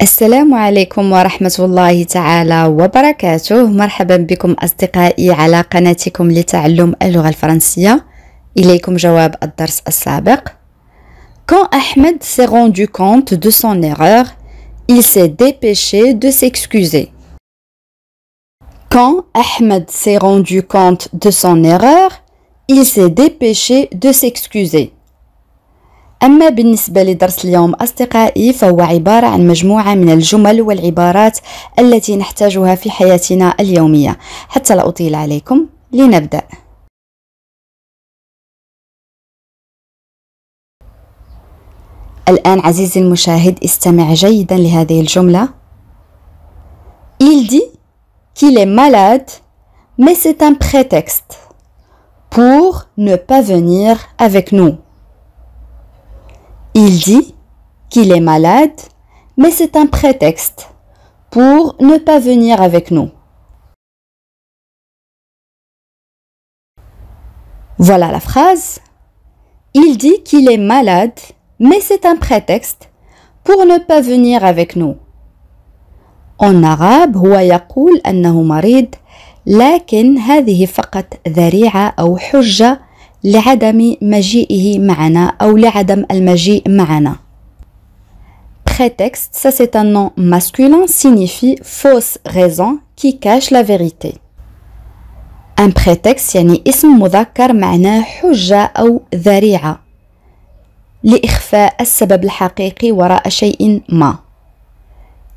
السلام عليكم ورحمة الله تعالى وبركاته. مرحبا بكم أصدقائي على قناتكم لتعلم اللغة الفرنسية. إليكم جواب الدرس السابق. Quand Ahmed s'est rendu compte de son erreur, il s'est dépêché de s'excuser. Quand Ahmed s'est rendu compte de son erreur, il s'est dépêché de s'excuser. أما بالنسبة لدرس اليوم أصدقائي فهو عبارة عن مجموعة من الجمل والعبارات التي نحتاجها في حياتنا اليومية. حتى لا أطيل عليكم لنبدأ. الآن عزيزي المشاهد استمع جيدا لهذه الجملة. Il dit qu'il est malade, mais c'est un prétexte pour ne pas venir avec nous. Il dit qu'il est malade, mais c'est un prétexte pour ne pas venir avec nous. Voilà la phrase. Il dit qu'il est malade, mais c'est un prétexte pour ne pas venir avec nous. En arabe هو يقول أنه مريض، لكن هذه فقط ذريعة أو حجة لعدم مجيئه معنا أو لعدم المجيء معنا. Prétexte, ça c'est un nom masculin, signifie fausse raison qui cache la vérité. Un prétexte يعني اسم مذكر معناه حجة أو ذريعة لإخفاء السبب الحقيقي وراء شيء ما.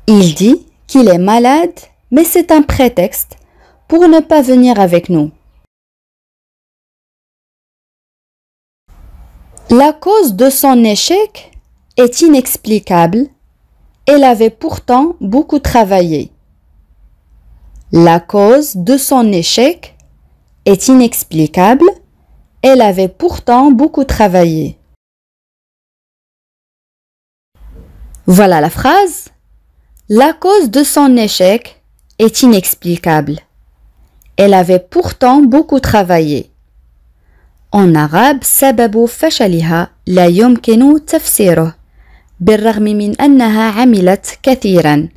Il dit qu'il est malade, mais c'est un prétexte pour ne pas venir avec nous. La cause de son échec est inexplicable. Elle avait pourtant beaucoup travaillé. La cause de son échec est inexplicable. Elle avait pourtant beaucoup travaillé. Voilà la phrase. La cause de son échec est inexplicable. Elle avait pourtant beaucoup travaillé. En arabe سبب فشلها لا يمكن تفسيره بالرغم من أنها عملت كثيرا.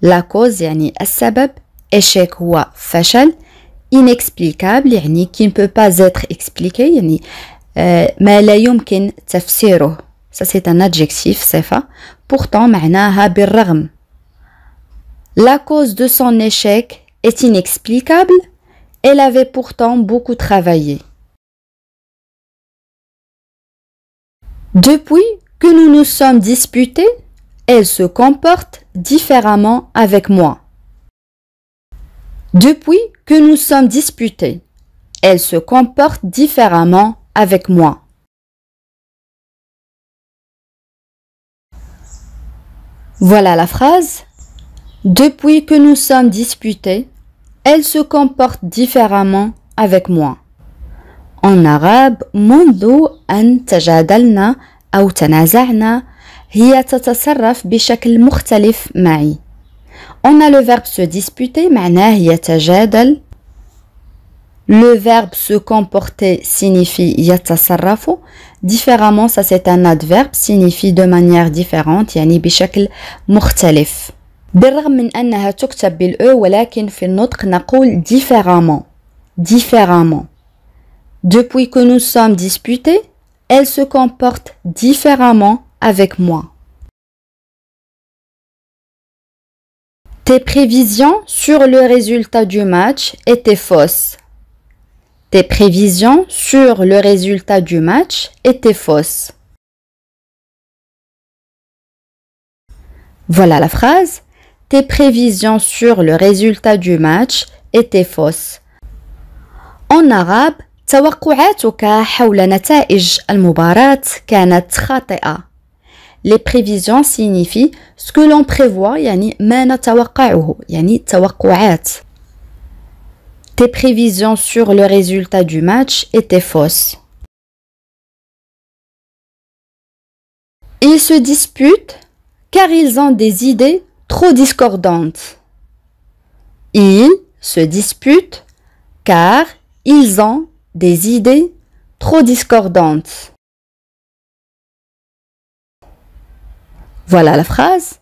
La cause يعني السبب، échec هو فشل، inexplicable يعني qui ne peut pas être expliqué يعني ما لا يمكن تفسيره. Ça c'est un adjectif صفة. Pourtant معناها بالرغم. La cause de son échec est inexplicable. Elle avait pourtant beaucoup travaillé. Depuis que nous nous sommes disputés, elle se comporte différemment avec moi. Depuis que nous sommes disputés, elle se comporte différemment avec moi. Voilà la phrase. Depuis que nous sommes disputés, elle se comporte différemment avec moi. En arabe منذ أن تجادلنا أو تنازعنا هي تتصرف بشكل مختلف معي. On a le verbe se disputer معناه يتجادل. Le verbe se comporter signifie يتصرف. Différemment, ça c'est un adverbe, signifie de manière différente يعني بشكل مختلف. بالرغم من أنها تكتب بالأو ولكن في النطق نقول différemment. Différemment. Depuis que nous sommes disputés, elle se comporte différemment avec moi. Tes prévisions sur le résultat du match étaient fausses. Tes prévisions sur le résultat du match étaient fausses. Voilà la phrase. Tes prévisions sur le résultat du match étaient fausses. En arabe, توقعاتك حول نتائج المباراة كانت خاطئة. Les prévisions signifient ce que l'on prévoit يعني ما نتوقعه يعني توقعات. Tes prévisions sur le résultat du match étaient fausses. Ils se disputent car ils ont des idées trop discordantes. Ils se disputent car ils ont des idées trop discordantes. Voilà la phrase.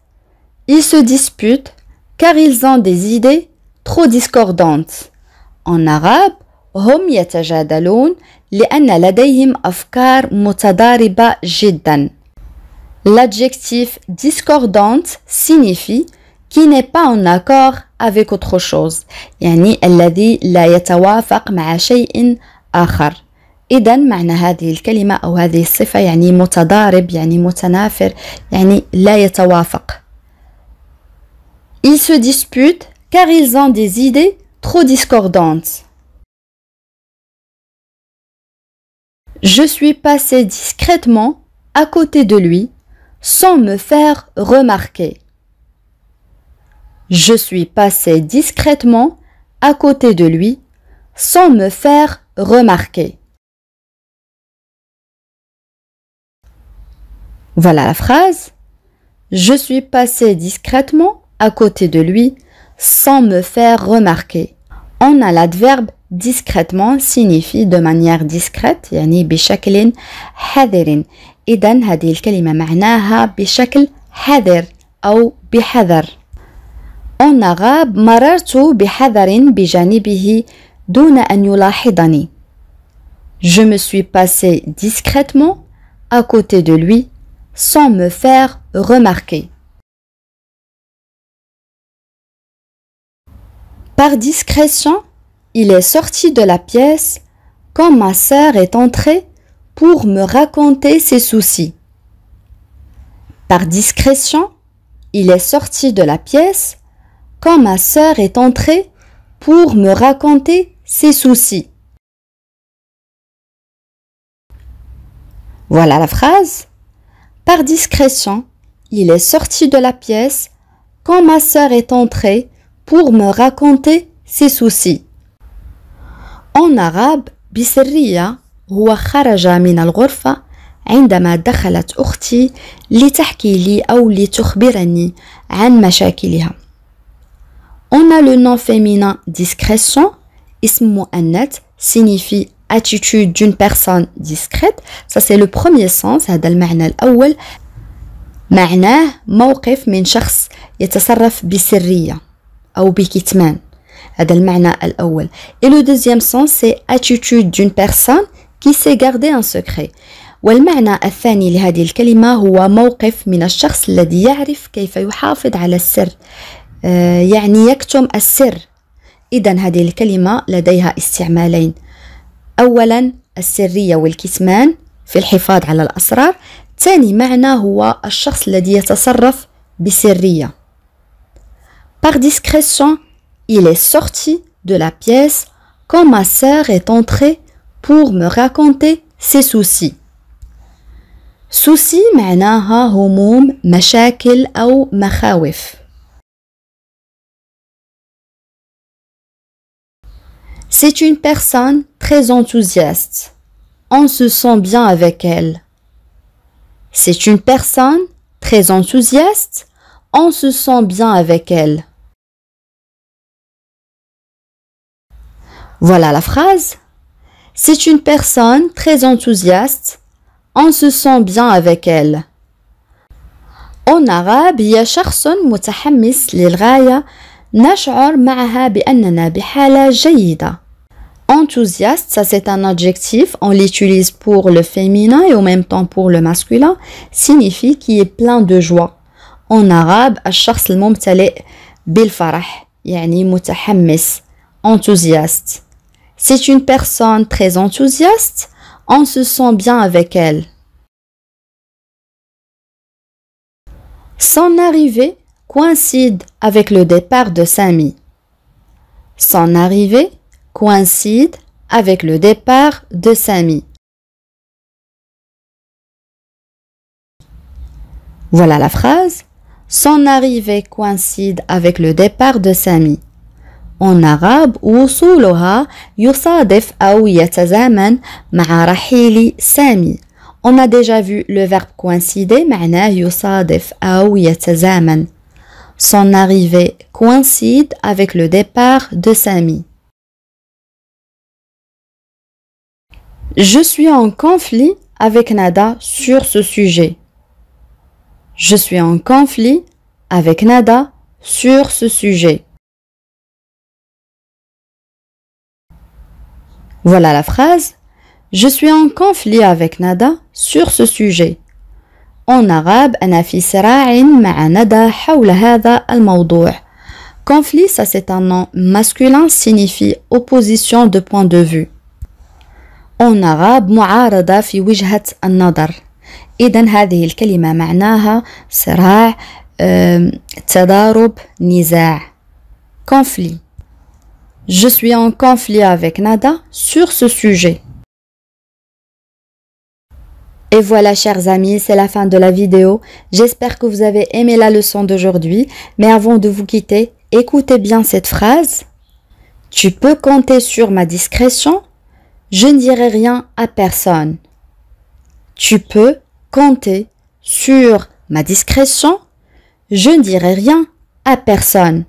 Ils se disputent car ils ont des idées trop discordantes. En arabe, هم يتجادلون لأن لديهم أفكار متضاربة جدا. L'adjectif discordante signifie qui n'est pas en accord avec autre chose. يعني الذي لا يتوافق مع شيء آخر. إذن معنى هذه الكلمة أو هذه الصفة يعني متضارب يعني متنافر يعني لا يتوافق. Ils se disputent car ils ont des idées trop discordantes. Je suis passé discrètement à côté de lui sans me faire remarquer. Je suis passé discrètement à côté de lui sans me faire remarquer. Voilà la phrase. Je suis passé discrètement à côté de lui sans me faire remarquer. On a l'adverbe discrètement signifie de manière discrète يعني بشكل حذر. إذن هذه الكلمة معناها بشكل حذر أو بحذر. En arabe مررت بحذر بجانبه دون أن يلاحظني. Je me suis passé discrètement à côté de lui sans me faire remarquer. Par discrétion, il est sorti de la pièce quand ma sœur est entrée pour me raconter ses soucis. Par discrétion, il est sorti de la pièce quand ma sœur est entrée pour me raconter ses soucis. Voilà la phrase. Par discrétion, il est sorti de la pièce quand ma sœur est entrée pour me raconter ses soucis. En arabe, بسرية هو خرج من الغرفة عندما دخلت أختي لتحكي لي أو لتخبرني عن مشاكلها. On a le nom féminin discrétion, اسم مؤنث signifie attitude d'une personne discrète. Ça c'est le premier sens, هذا المعنى الأول. معناه موقف من شخص يتصرف بسرية أو بكتمان. هذا المعنى الأول. Et le deuxième sens c'est attitude d'une personne qui sait garder un secret. والمعنى الثاني لهذه الكلمة هو موقف من الشخص الذي يعرف كيف يحافظ على السر. يعني يكتم السر. إذن هذه الكلمة لديها استعمالين. أولا السرية والكتمان في الحفاظ على الأسرار. ثاني معنى هو الشخص الذي يتصرف بسرية. Par discrétion, il est sorti de la pièce quand ma sœur est entrée pour me raconter ses soucis. soucis معناها هموم مشاكل أو مخاوف. C'est une personne très enthousiaste. On se sent bien avec elle. C'est une personne très enthousiaste. On se sent bien avec elle. Voilà la phrase. C'est une personne très enthousiaste. On se sent bien avec elle. En arabe, هي شخص متحمس للغاية نشعر معها بأننا بحالة جيدة. Enthousiaste, ça c'est un adjectif, on l'utilise pour le féminin et en même temps pour le masculin, signifie qui est plein de joie. En arabe, الشخص الممتلئ بالفرح, يعني متحمس, enthousiaste. C'est une personne très enthousiaste, on se sent bien avec elle. Son arrivée coïncide avec le départ de Samy. Son arrivée coïncide avec le départ de Samy. Voilà la phrase. Son arrivée coïncide avec le départ de Samy. En arabe, وصولها يصادف أو يتزامن مع رحيل سامي. On a déjà vu le verbe coïncider, معناه يصادف أو يتزامن. Son arrivée coïncide avec le départ de Samy. Je suis en conflit avec Nada sur ce sujet. Je suis en conflit avec Nada sur ce sujet. Voilà la phrase. Je suis en conflit avec Nada sur ce sujet. En arabe, أنا في صراع مع ندى حول هذا الموضوع. Conflit, ça c'est un nom masculin, signifie opposition de point de vue. En arabe, معارضة في وجهة النظر. إذن هذه الكلمة معناها صراع، تضارب، نزاع. Conflit. Je suis en conflit avec Nada sur ce sujet. Et voilà, chers amis, c'est la fin de la vidéo. J'espère que vous avez aimé la leçon d'aujourd'hui. Mais avant de vous quitter, écoutez bien cette phrase. Tu peux compter sur ma discrétion. Je ne dirai rien à personne. Tu peux compter sur ma discrétion. Je ne dirai rien à personne.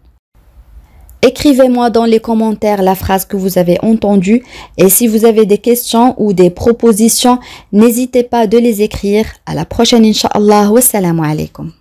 Écrivez-moi dans les commentaires la phrase que vous avez entendue et si vous avez des questions ou des propositions, n'hésitez pas de les écrire. À la prochaine, Inch'Allah. Wassalamu alaikum.